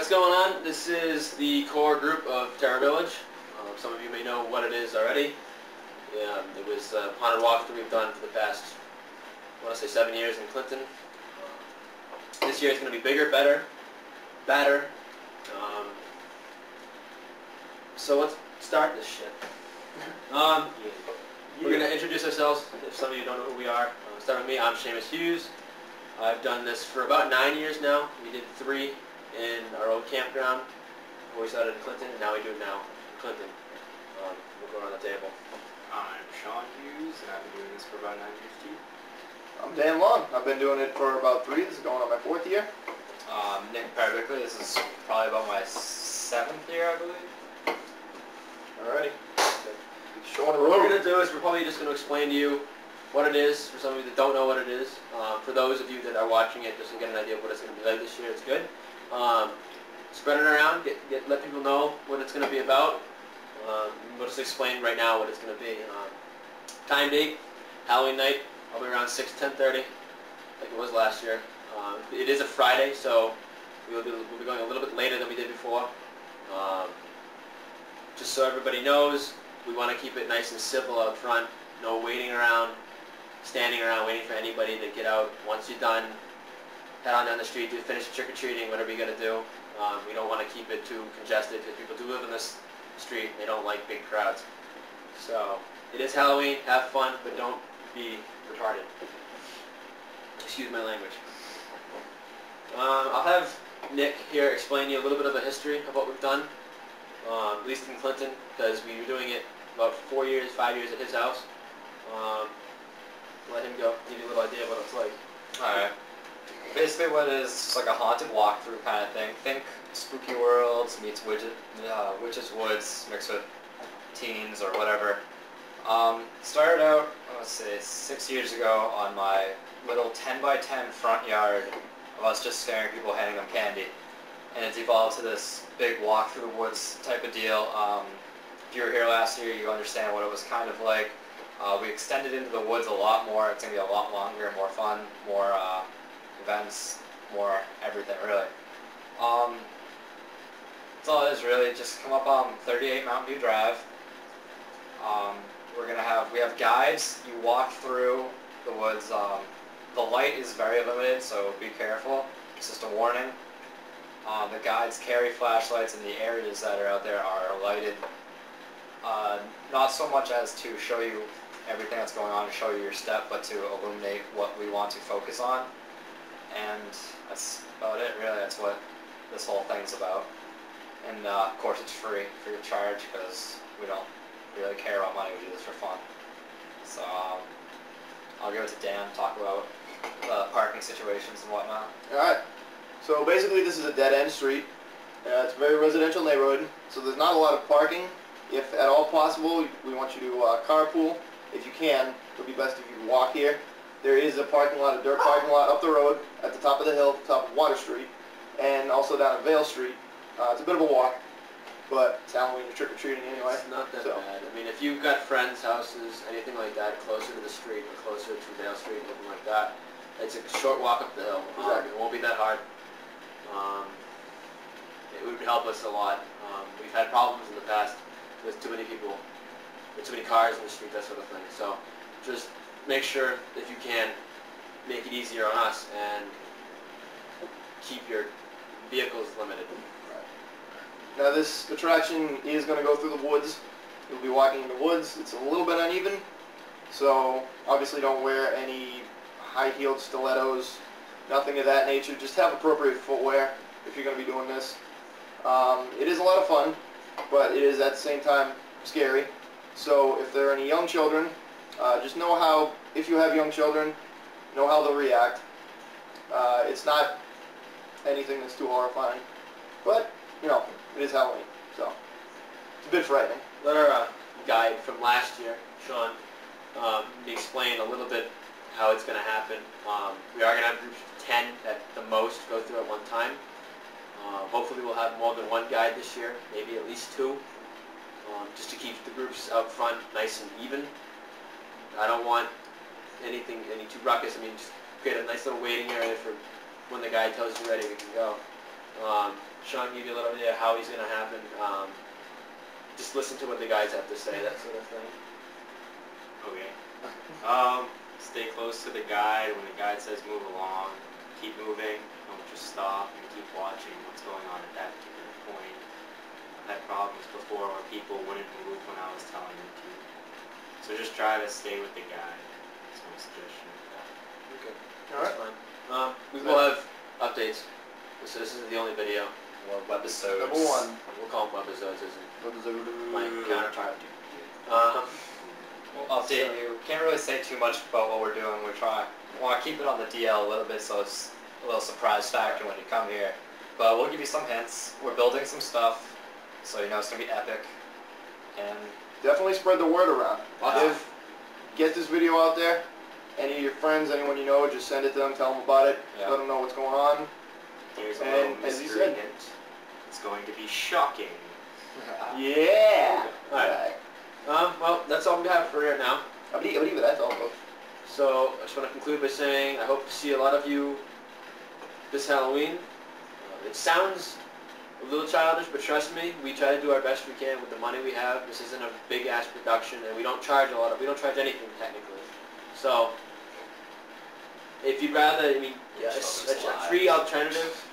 What's going on? This is the core group of Terror Village. Some of you may know what it is already. It was a haunted walk that we've done for the past, I want to say 7 years in Clinton. This year is going to be bigger, better, badder. So let's start this shit. We're going to introduce ourselves, if some of you don't know who we are. Start with me, I'm Seamus Hughes. I've done this for about 9 years now. We did 3 in our old campground before we started in Clinton, and now we do it now in Clinton. We'll go around the table. I'm Sean Hughes, and I've been doing this for about 9 years too. I'm Dan Long. I've been doing it for about 3. This is going on my 4th year. Nick Parabickley. This is probably about my 7th year, I believe. Alrighty. What we're going to do is we're probably just going to explain to you what it is, for some of you that don't know what it is. For those of you that are watching it, just to get an idea of what it's going to be like this year, it's good. Spread it around, let people know what it's going to be about. We'll just explain right now what it's going to be. Time date, Halloween night, probably around 10:30, like it was last year. It is a Friday, so we'll be going a little bit later than we did before. Just so everybody knows, we want to keep it nice and civil out front. No waiting around, standing around waiting for anybody to get out. Once you're done, head on down the street, finish trick-or-treating, whatever you got to do. We don't want to keep it too congested because people do live in this street and they don't like big crowds. So it is Halloween, have fun, but don't be retarded. Excuse my language. I'll have Nick here explain you a little bit of the history of what we've done, at least in Clinton, because we were doing it about 4 years, 5 years at his house. Let him go, give you a little idea of what it's like. Alright. Basically what it is, it's like a haunted walkthrough kind of thing. Think Spooky Worlds meets Witch's Woods mixed with teens or whatever. Started out, let's say, 6 years ago on my little 10x10 front yard of us just scaring people, handing them candy. And it's evolved to this big walk through the woods type of deal. If you were here last year, you understand what it was kind of like. We extended into the woods a lot more. It's going to be a lot longer, more fun, more events, more everything really. That's all it is really. Just come up on 38 Mountain View Drive. We have guides. You walk through the woods. The light is very limited, so be careful. It's just a warning. The guides carry flashlights, and the areas that are out there are lighted. Not so much as to show you everything that's going on and show you your step, but to illuminate what we want to focus on. And that's about it, really. That's what this whole thing's about. And of course it's free of charge, because we don't really care about money. We do this for fun. So I'll give it to Dan to talk about the parking situations and whatnot. Alright. So basically this is a dead-end street. It's a very residential neighborhood, so there's not a lot of parking. If at all possible, we want you to carpool. If you can, it would be best if you walk here. There is a parking lot, a dirt parking lot up the road at the top of the hill, top of Water Street, and also down at Vale Street. It's a bit of a walk, but it's Halloween, you're trick-or-treating anyway. It's not that bad. I mean, if you've got friends' houses, anything like that, closer to the street or closer to Vale Street, anything like that, it's a short walk up the hill. Exactly. It won't be that hard. It would help us a lot. We've had problems in the past with too many people, with too many cars in the street, that sort of thing. So just make sure, if you can, make it easier on us and keep your vehicles limited. Right. Now this attraction is going to go through the woods. You'll be walking in the woods. It's a little bit uneven, so obviously don't wear any high-heeled stilettos, nothing of that nature. Just have appropriate footwear if you're going to be doing this. It is a lot of fun, but it is at the same time scary. So if there are any young children, just know how, if you have young children, know how they'll react. It's not anything that's too horrifying, but, you know, it is Halloween, so it's a bit frightening. Let our guide from last year, Sean, explain a little bit how it's going to happen. We are going to have groups of 10 at the most go through at one time. Hopefully we'll have more than one guide this year, maybe at least 2, just to keep the groups out front nice and even. I don't want any too ruckus. I mean, just create a nice little waiting area for when the guide tells you ready, we can go. Sean give you a little idea of how he's going to happen. Just listen to what the guys have to say, that sort of thing. Okay. Stay close to the guide. When the guide says move along, keep moving. Don't just stop and keep watching what's going on at that particular point. I've had problems before where people wouldn't move when I was telling them to. So just try to stay with the guide. That's my suggestion. Okay. Alright. That's fine. We will have updates. So this isn't the only video. Well, Webisodes. Number 1. We'll call them webisodes, isn't Webisode. my counterpart. We'll update you. Can't really say too much about what we're doing. We want to keep it on the DL a little bit so it's a little surprise factor when you come here. But we'll give you some hints. We're building some stuff, so you know it's going to be epic. And Definitely spread the word around. Awesome. Get this video out there. Any of your friends, anyone you know, just send it to them, tell them about it, Yeah. let them know what's going on. Here's a And little as he mystery said- hint. It's going to be shocking. Yeah! Alright. Well, that's all we have for right now. I believe that's all, folks. So I just want to conclude by saying I hope to see a lot of you this Halloween. It sounds a little childish, but trust me, we try to do our best we can with the money we have. This isn't a big ass production, and we don't charge we don't charge anything technically. So if you'd rather, I mean, Yeah, a show us live. free alternative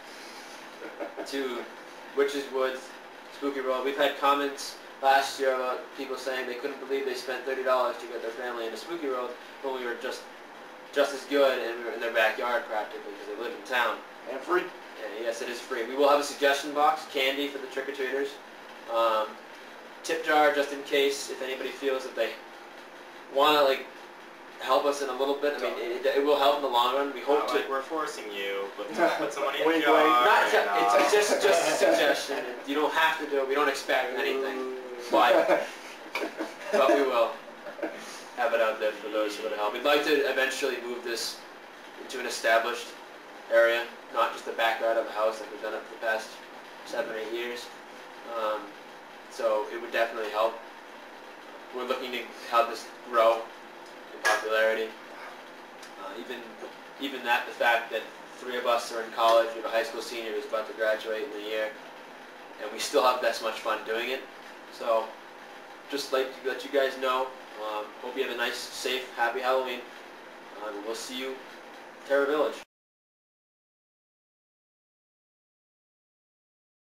to Witch's Woods, Spooky World. We've had comments last year about people saying they couldn't believe they spent $30 to get their family into Spooky World when we were just as good and we were in their backyard practically because they live in town. And free. And yes, it is free. We will have a suggestion box, candy for the trick-or-treaters, tip jar just in case if anybody feels that they want to like help us in a little bit. I mean, it will help in the long run. We hope Not to. like we're forcing you, but put some money in Wink, the jar. wink. Not and, it's just a suggestion. You don't have to do it. We don't expect anything, but we will have it out there for those who want to help. We'd like to eventually move this into an established area, not just the backyard of a house like we've done it for the past 7 or 8 years. So it would definitely help. We're looking to have this grow in popularity. Even the fact that 3 of us are in college, we have a high school senior who's about to graduate in a year, and we still have this much fun doing it. So just like to let you guys know, hope you have a nice, safe, happy Halloween. We'll see you, Terror Village.